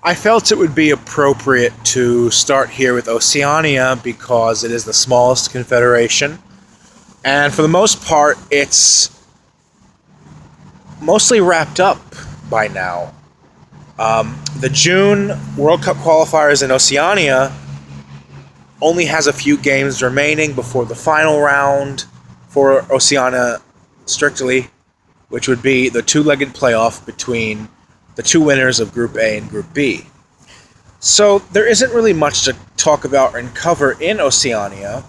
I felt it would be appropriate to start here with Oceania because it is the smallest confederation, and for the most part, it's mostly wrapped up by now. The June World Cup qualifiers in Oceania only has a few games remaining before the final round for Oceania strictly, which would be the two-legged playoff between the two winners of Group A and Group B. So there isn't really much to talk about and cover in Oceania,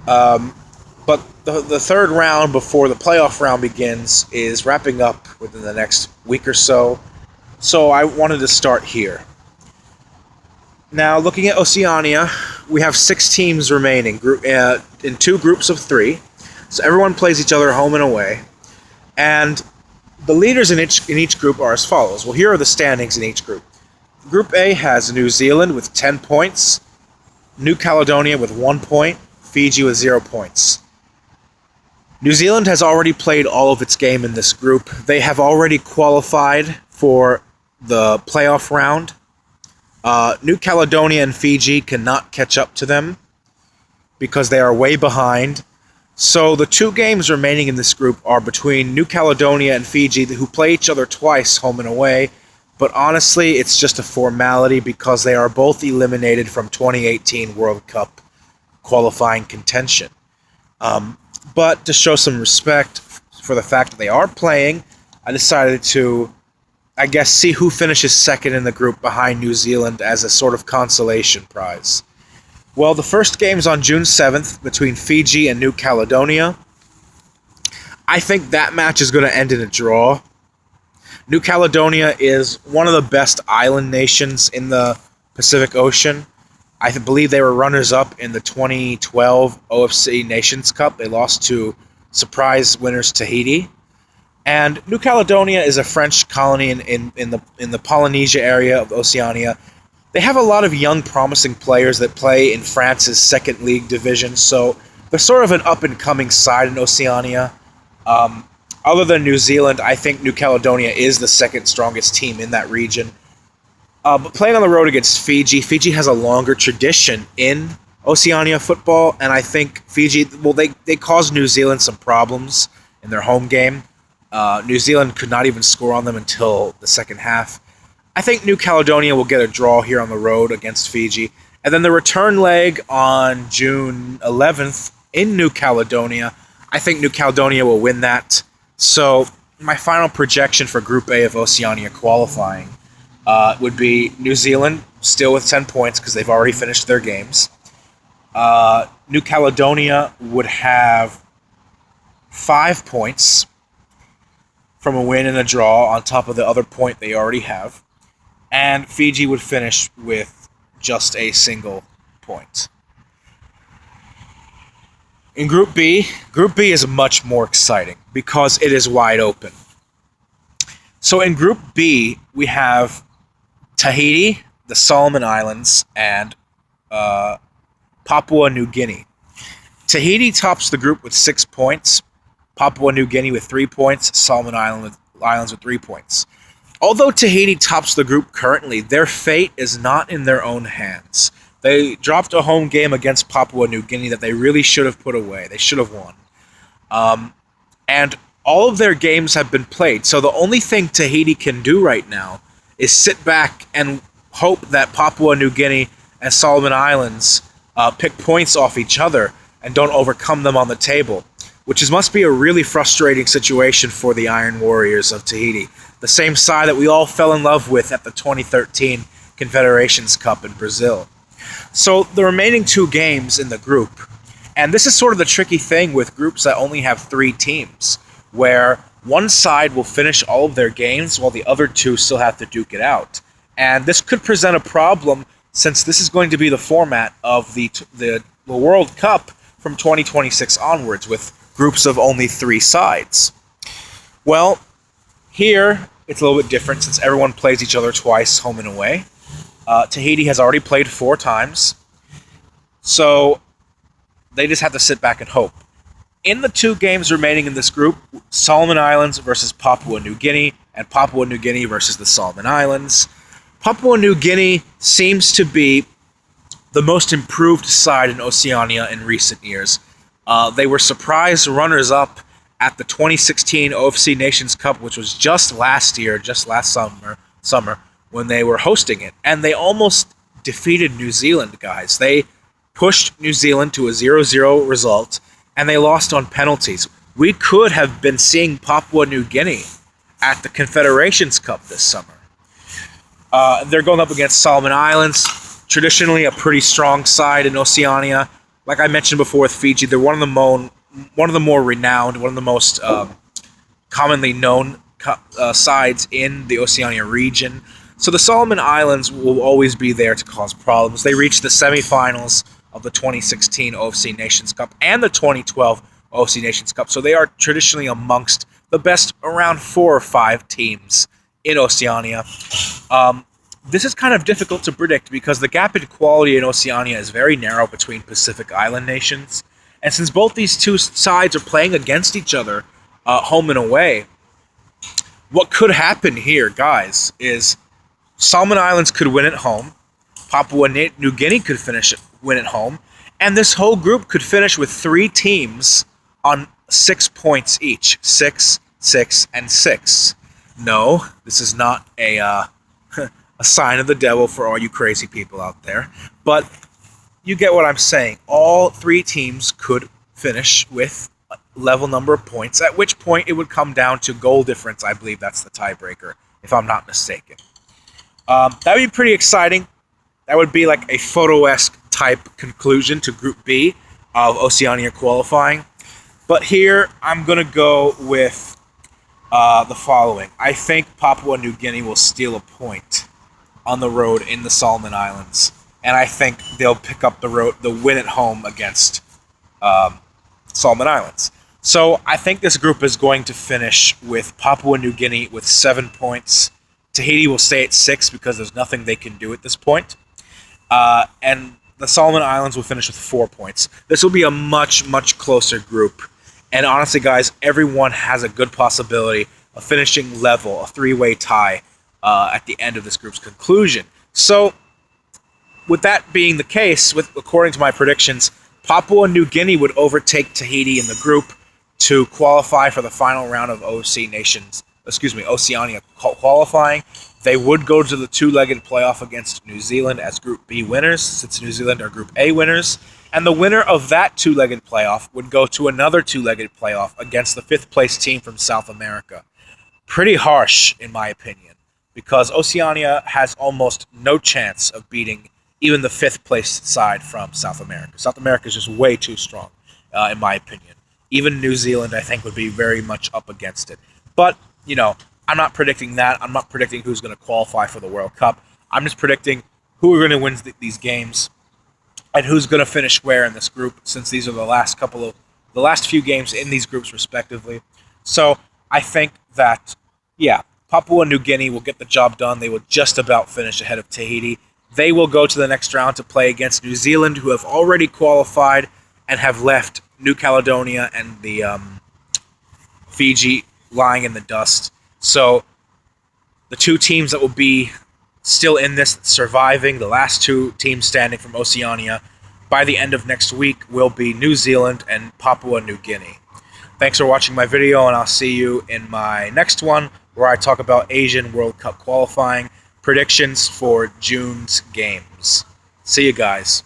but the third round before the playoff round begins is wrapping up within the next week or so, so I wanted to start here. Now, looking at Oceania, we have 6 teams remaining in 2 groups of 3, so everyone plays each other home and away, and the leaders in each group are as follows. Well, here are the standings in each group. Group A has New Zealand with 10 points, New Caledonia with 1 point, Fiji with 0 points. New Zealand has already played all of its game in this group. They have already qualified for the playoff round. New Caledonia and Fiji cannot catch up to them because they are way behind. So the 2 games remaining in this group are between New Caledonia and Fiji, who play each other twice home and away. But honestly, it's just a formality because they are both eliminated from 2018 World Cup qualifying contention. But to show some respect for the fact that they are playing, I decided to, see who finishes second in the group behind New Zealand as a sort of consolation prize. Well, the first game is on June 7th between Fiji and New Caledonia. I think that match is going to end in a draw. New Caledonia is one of the best island nations in the Pacific Ocean. I believe they were runners-up in the 2012 OFC Nations Cup. They lost to surprise winners Tahiti. And New Caledonia is a French colony in the Polynesia area of Oceania. They have a lot of young, promising players that play in France's second league division, so they're sort of an up-and-coming side in Oceania. Other than New Zealand, I think New Caledonia is the second strongest team in that region. But playing on the road against Fiji, Fiji has a longer tradition in Oceania football, and I think Fiji, they caused New Zealand some problems in their home game. New Zealand could not even score on them until the second half. I think New Caledonia will get a draw here on the road against Fiji. And then the return leg on June 11th in New Caledonia, I think New Caledonia will win that. So my final projection for Group A of Oceania qualifying would be New Zealand, still with 10 points because they've already finished their games. New Caledonia would have 5 points from a win and a draw on top of the other point they already have. And Fiji would finish with just a single point. In Group B is much more exciting because it is wide open. So in Group B, we have Tahiti, the Solomon Islands, and Papua New Guinea. Tahiti tops the group with 6 points, Papua New Guinea with 3 points, Solomon Islands with 3 points. Although Tahiti tops the group currently, their fate is not in their own hands. They dropped a home game against Papua New Guinea that they really should have put away. They should have won. And all of their games have been played, so the only thing Tahiti can do right now is sit back and hope that Papua New Guinea and Solomon Islands pick points off each other and don't overcome them on the table, which must be a really frustrating situation for the Iron Warriors of Tahiti, the same side that we all fell in love with at the 2013 Confederations Cup in Brazil. So the remaining 2 games in the group, and this is sort of the tricky thing with groups that only have 3 teams, where one side will finish all of their games while the other 2 still have to duke it out. And this could present a problem since this is going to be the format of the World Cup from 2026 onwards with groups of only 3 sides. Well, here it's a little bit different since everyone plays each other twice, home and away. Tahiti has already played 4 times, so they just have to sit back and hope. In the 2 games remaining in this group, Solomon Islands versus Papua New Guinea, and Papua New Guinea versus the Solomon Islands, Papua New Guinea seems to be the most improved side in Oceania in recent years. They were surprise runners-up at the 2016 OFC Nations Cup, which was just last summer, when they were hosting it. And they almost defeated New Zealand, guys. They pushed New Zealand to a 0-0 result, and they lost on penalties. We could have been seeing Papua New Guinea at the Confederations Cup this summer. They're going up against Solomon Islands, traditionally a pretty strong side in Oceania. Like I mentioned before with Fiji, they're one of the more renowned, one of the most commonly known sides in the Oceania region. So the Solomon Islands will always be there to cause problems. They reached the semifinals of the 2016 OFC Nations Cup and the 2012 OFC Nations Cup. So they are traditionally amongst the best around 4 or 5 teams in Oceania. This is kind of difficult to predict because the gap in quality in Oceania is very narrow between Pacific Island nations. And since both these two sides are playing against each other, home and away, what could happen here, guys, is Solomon Islands could win at home, Papua New Guinea could win at home, and this whole group could finish with 3 teams on 6 points each. 6, 6, and 6. No, this is not a sign of the devil for all you crazy people out there. But you get what I'm saying. All 3 teams could finish with a level number of points, at which point it would come down to goal difference. I believe that's the tiebreaker, if I'm not mistaken. That would be pretty exciting. That would be like a photo-esque type conclusion to Group B of Oceania qualifying. But here, I'm going to go with the following. I think Papua New Guinea will steal a point on the road in the Solomon Islands. And I think they'll pick up the win at home against Solomon Islands. So I think this group is going to finish with Papua New Guinea with 7 points. Tahiti will stay at 6 because there's nothing they can do at this point. And the Solomon Islands will finish with 4 points. This will be a much, much closer group. And honestly, guys, everyone has a good possibility of finishing level, a 3-way tie, at the end of this group's conclusion. So, with that being the case, according to my predictions, Papua New Guinea would overtake Tahiti in the group to qualify for the final round of Oceania qualifying. They would go to the 2-legged playoff against New Zealand as Group B winners, since New Zealand are Group A winners. And the winner of that 2-legged playoff would go to another 2-legged playoff against the 5th-place team from South America. Pretty harsh, in my opinion, because Oceania has almost no chance of beating even the 5th-place side from South America. South America is just way too strong, in my opinion. Even New Zealand, I think, would be very much up against it. But, I'm not predicting that. I'm not predicting who's going to qualify for the World Cup. I'm just predicting who are going to win these games and who's going to finish where in this group, since these are the last few games in these groups, respectively. So I think that, Papua New Guinea will get the job done. They will just about finish ahead of Tahiti. They will go to the next round to play against New Zealand, who have already qualified and have left New Caledonia and the Fiji lying in the dust. So the 2 teams that will be still in this, surviving, the last 2 teams standing from Oceania, by the end of next week will be New Zealand and Papua New Guinea. Thanks for watching my video, and I'll see you in my next one, where I talk about Asian World Cup qualifying predictions for June's games. See you guys.